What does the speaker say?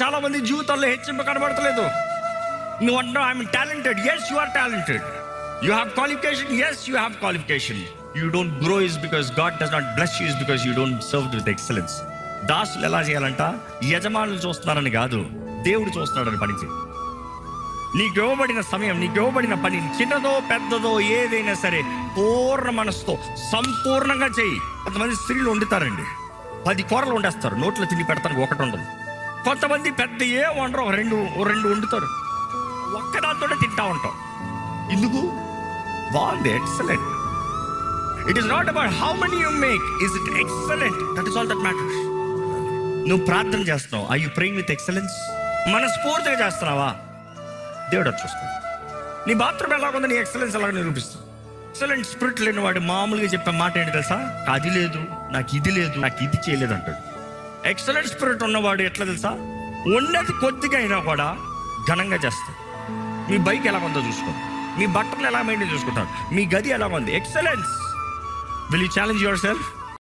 చాలా మంది జీవితాల్లో హెచ్చింపు కనబడతలేదు. నువ్వు అంటున్నావు I'm talented. Yes you are talented. You have qualification. Yes you have qualification. You don't grow is because God does not bless you, is because you don't serve with excellence. దాసులు ఎలా చేయాలంట? యజమానులు చూస్తున్నారని కాదు, దేవుడు చూస్తున్నాడని పని చేయి. నీకు ఇవ్వబడిన సమయం, నీకు ఇవ్వబడిన పని, చిన్నదో పెద్దదో ఏదైనా సరే పూర్ణ మనసుతో సంపూర్ణంగా చేయి. కొంతమంది స్త్రీలు వండుతారండి, 10 కూరలు వండేస్తారు, నోట్లో తిండి పెడతారు, ఒకటి ఉండదు. కొంతమంది పెద్ద ఏ వండరు, రెండు వండుతారు, ఒక్కదాంతోనే తింటా ఉంటాం. ఎందుకు? బాగుంది, excellent. It is not about how many you make, is it excellent? That is all that matters. నువ్వు ప్రార్థన చేస్తున్నావు, I you praying with excellence? మనస్ఫూర్తిగా చేస్తున్నావా? దేవుడు చూస్తాడు. నీ బాత్రూమ్ ఎలాగుందో నీ ఎక్సలెన్స్ ఎలాగ నిరూపిస్తావు. ఎక్సలెంట్ స్పిరిట్ లేని వాడు మామూలుగా చెప్పే మాట ఏంటి తెలుసా? అది లేదు, నాకు ఇది లేదు, నాకు ఇది చేయలేదు అంటాడు. ఎక్సలెంట్ స్పిరిట్ ఉన్నవాడు ఎట్లా తెలుసా? ఉన్నది కొద్దిగా అయినా కూడా ఘనంగా చేస్తాడు. మీ బైక్ ఎలాగుందో చూసుకోండి, మీ బట్టలు ఎలా మెయింటైన్ చూసుకుంటారు, మీ గది ఎలాగుంది. Excellence. Will you challenge your self?